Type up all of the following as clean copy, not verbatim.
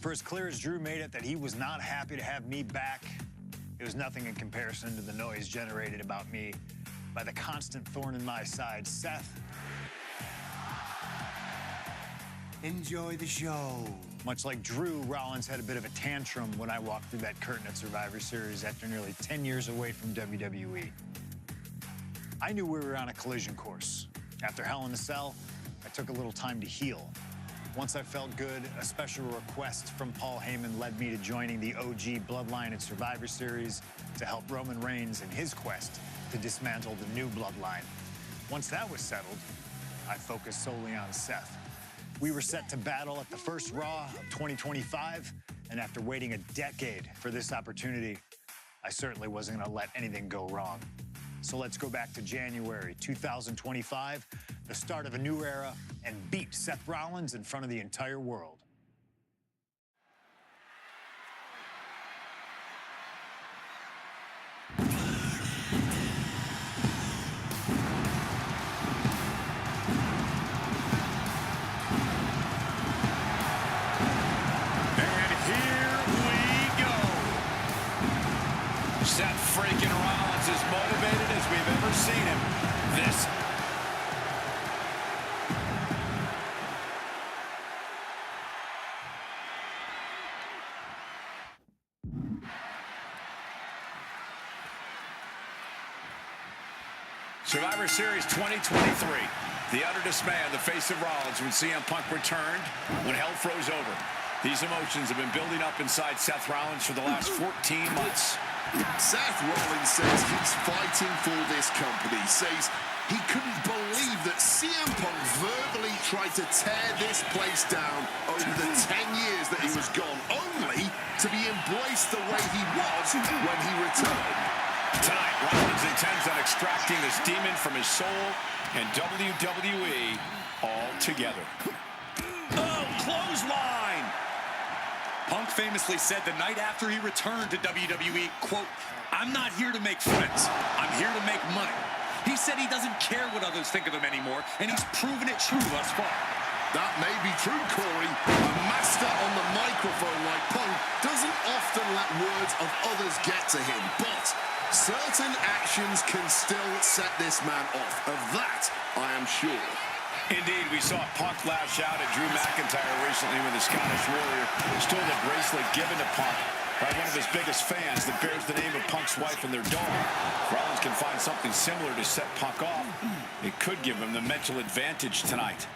For as clear as Drew made it that he was not happy to have me back, it was nothing in comparison to the noise generated about me by the constant thorn in my side, Seth. Enjoy the show. Much like Drew, Rollins had a bit of a tantrum when I walked through that curtain at Survivor Series after nearly 10 years away from WWE. I knew we were on a collision course. After Hell in a Cell, I took a little time to heal. Once I felt good, a special request from Paul Heyman led me to joining the OG Bloodline at Survivor Series to help Roman Reigns in his quest to dismantle the new Bloodline. Once that was settled, I focused solely on Seth. We were set to battle at the first Raw of 2025, and after waiting a decade for this opportunity, I certainly wasn't gonna let anything go wrong. So let's go back to January 2025, the start of a new era, and beat Seth Rollins in front of the entire world. Seth freaking Rollins as motivated as we've ever seen him. This. Survivor Series 2023. The utter dismay on the face of Rollins when CM Punk returned, when hell froze over. These emotions have been building up inside Seth Rollins for the last 14 months. Seth Rollins says he's fighting for this company, says he couldn't believe that CM Punk verbally tried to tear this place down over the 10 years that he was gone, only to be embraced the way he was when he returned. Tonight, Rollins intends on extracting this demon from his soul and WWE altogether. Oh, clothesline! Punk famously said the night after he returned to WWE, quote, "I'm not here to make friends. I'm here to make money." He said he doesn't care what others think of him anymore, and he's proven it true thus far. That may be true, Corey. A master on the microphone like Punk doesn't often let words of others get to him, but certain actions can still set this man off. Of that, I am sure. Indeed, we saw Punk lash out at Drew McIntyre recently when the Scottish Warrior stole the bracelet given to Punk by one of his biggest fans that bears the name of Punk's wife and their dog. Rollins can find something similar to set Punk off. It could give him the mental advantage tonight.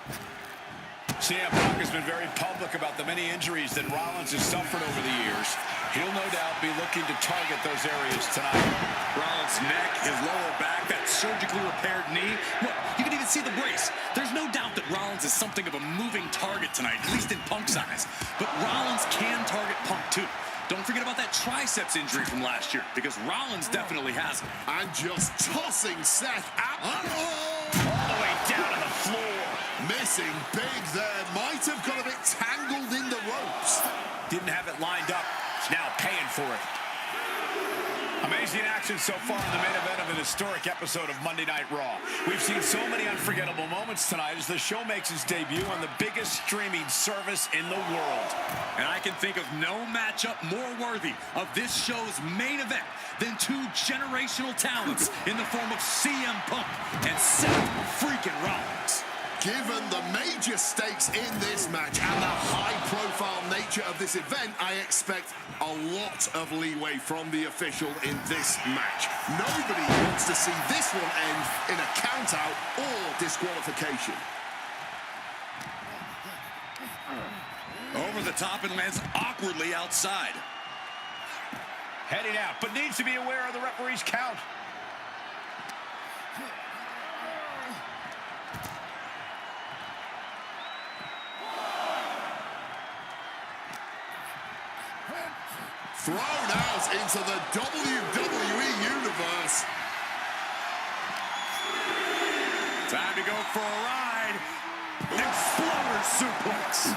CM Punk has been very public about the many injuries that Rollins has suffered over the years. He'll no doubt be looking to target those areas tonight. Rollins' neck, his lower back, that surgically repaired knee. Look, you can even see the brace. There's no doubt that Rollins is something of a moving target tonight, at least in Punk's eyes. But Rollins can target Punk too. Don't forget about that triceps injury from last year, because Rollins definitely has it. And just tossing Seth out. All the way down to the floor. Missing big there. Might have got a bit tangled in the ropes. Didn't have it lined up. Now paying for it. Amazing action so far in the main event of an historic episode of Monday Night Raw. We've seen so many unforgettable moments tonight as the show makes its debut on the biggest streaming service in the world. And I can think of no matchup more worthy of this show's main event than two generational talents in the form of CM Punk and Seth freaking Rollins. Given the major stakes in this match and the high-profile nature of this event, I expect a lot of leeway from the official in this match. Nobody wants to see this one end in a count-out or disqualification. Over the top and lands awkwardly outside. Heading out, but needs to be aware of the referee's count. Thrown out into the WWE Universe. Time to go for a ride. Exploder suplex.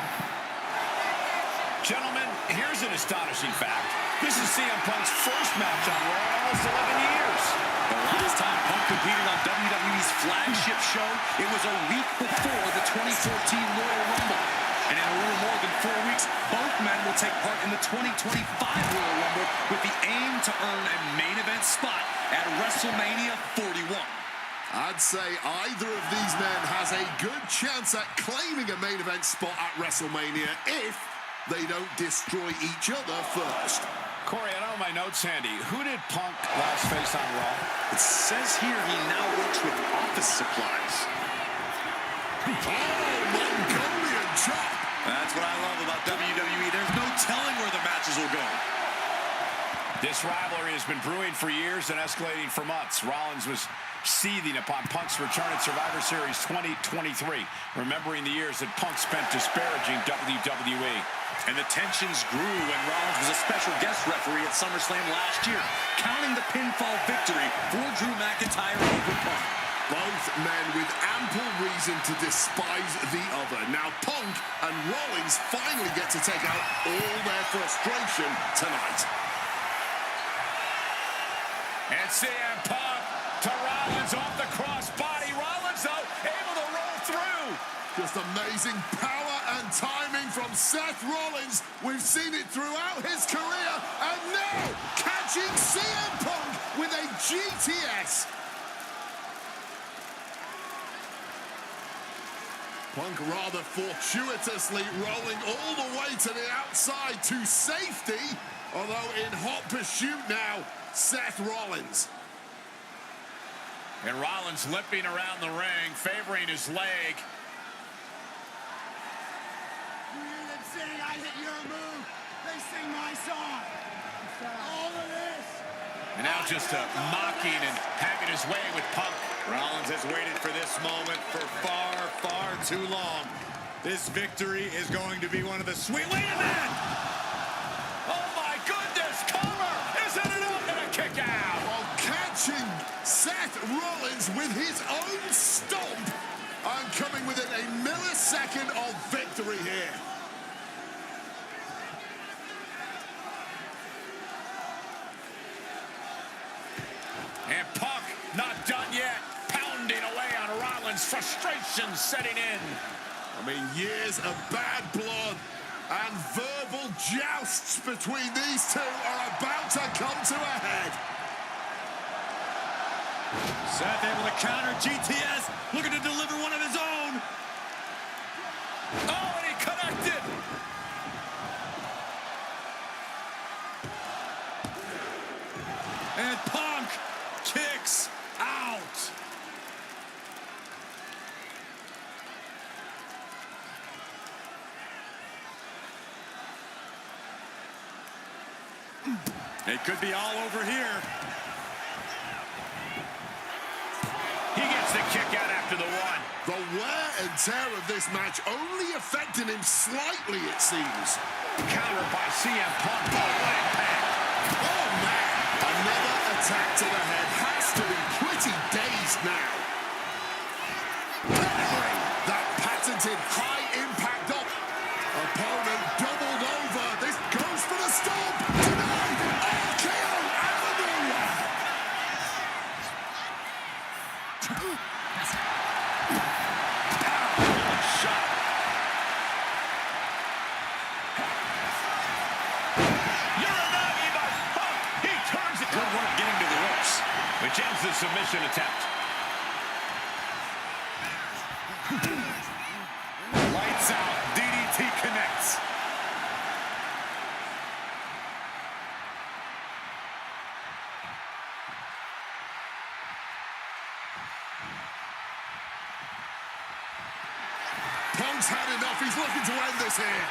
Gentlemen, here's an astonishing fact. This is CM Punk's first match on Raw in almost 11 years. The last time Punk competed on WWE's flagship show, it was a week before the 2014 Royal Rumble. And in a little more than 4 weeks, both men will will take part in the 2025 Royal Rumble with the aim to earn a main event spot at WrestleMania 41. I'd say either of these men has a good chance at claiming a main event spot at WrestleMania if they don't destroy each other first. Corey, I don't have my notes handy. Who did Punk last face on Raw? It says here he now works with office supplies. Oh, Mongolian chop! That's what I love about WWE. There's no telling where the matches will go. This rivalry has been brewing for years and escalating for months. Rollins was seething upon Punk's return at Survivor Series 2023, remembering the years that Punk spent disparaging WWE. And the tensions grew when Rollins was a special guest referee at SummerSlam last year, counting the pinfall victory for Drew McIntyre over Punk. Both men with ample reason to despise the other. Now Punk and Rollins finally get to take out all their frustration tonight. And CM Punk to Rollins off the crossbody. Rollins, though, able to roll through. Just amazing power and timing from Seth Rollins. We've seen it throughout his career. And now, catching CM Punk with a GTS. Punk rather fortuitously rolling all the way to the outside to safety. Although in hot pursuit now, Seth Rollins. And Rollins limping around the ring, favoring his leg. I hit your move. They sing my song. All of this. And now just mocking and having his way with Punk. Rollins has waited for this moment for far, far too long. This victory is going to be one of the sweet... Wait a minute! Oh my goodness, cover! Isn't it up and a kick out? While catching Seth Rollins with his own stomp and coming within a millisecond of victory here. And Punk not done yet, pounding away on Rollins, frustration setting in. I mean, years of bad blood and verbal jousts between these two are about to come to a head. Seth able to counter GTS, looking to deliver one of his own. Oh, and he connected. And Punk kicks out. It could be all over here. He gets the kick out after the one. The wear and tear of this match only affecting him slightly, it seems. Countered by CM Punk. Oh, impact. Oh, man. Another attack to the head has to be pretty dazed now. That patented high impact up. Opponent doubled over. This goes for the stomp. Denied. RKO out of nowhere. Shot. He turns it. Good work getting to the ropes. Which ends the submission attempt. Lights out. DDT connects. Punk's had enough. He's looking to end this here.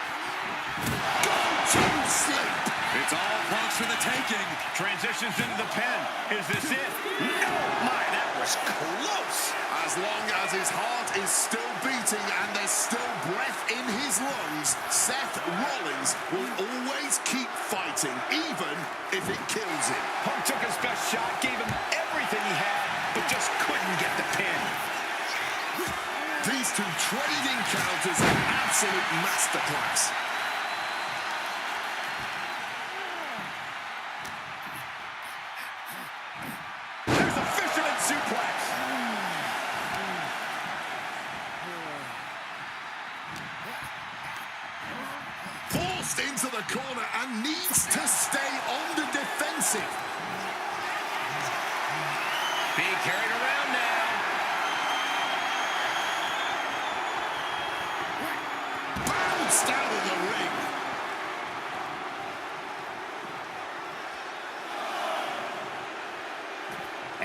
Go to sleep. It's all Punk's for the taking. Transitions into the pin. Is this it? No! My, that was close. As long as his heart is still beating and there's still breath in his lungs, Seth Rollins will always keep fighting, even if it kills him. Punk took his best shot, gave him everything he had, but just couldn't get the pin. These two trading counters are an absolute masterclass. There's a fisherman suplex. Forced into into the corner and needs to stay on the defensive. Being carried around now. Bounced out of the ring.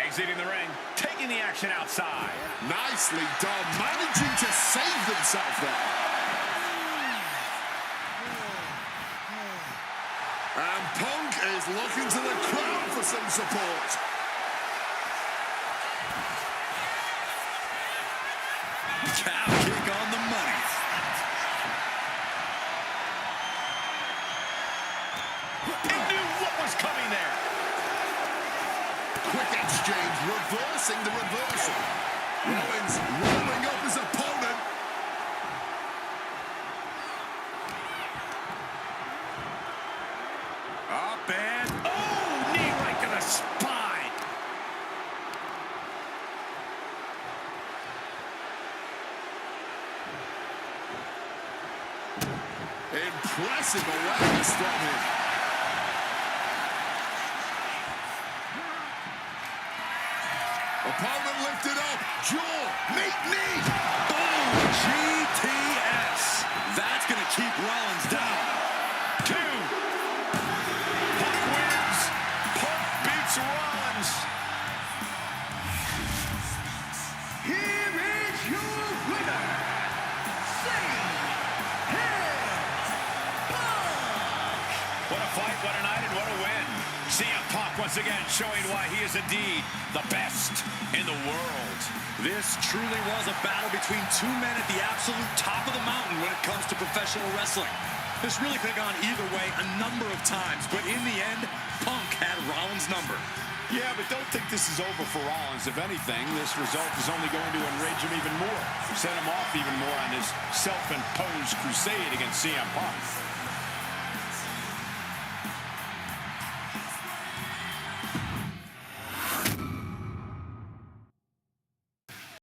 Exiting the ring, taking the action outside. Nicely done, managing to save themselves there. And Punk is looking to the crowd for some support. Calf kick on the money. He knew what was coming there. Quick exchange, reversing the reversal. Rollins rolling up his opponent. Up and, oh, knee right to the spine. Impressive awareness from him. Opponent lifted up. Jaw. Meet knee. Boom! GTS. That's going to keep Rollins down. 2. Punk wins. Punk beats Rollins. Here is your winner, What a fight, what a night, and what a win. CM Punk once again showing why he is indeed the best in the world. This truly was a battle between two men at the absolute top of the mountain when it comes to professional wrestling. This really could have gone either way a number of times, but in the end, Punk had Rollins' number. Yeah, but don't think this is over for Rollins. If anything, this result is only going to enrage him even more, set him off even more on his self-imposed crusade against CM Punk.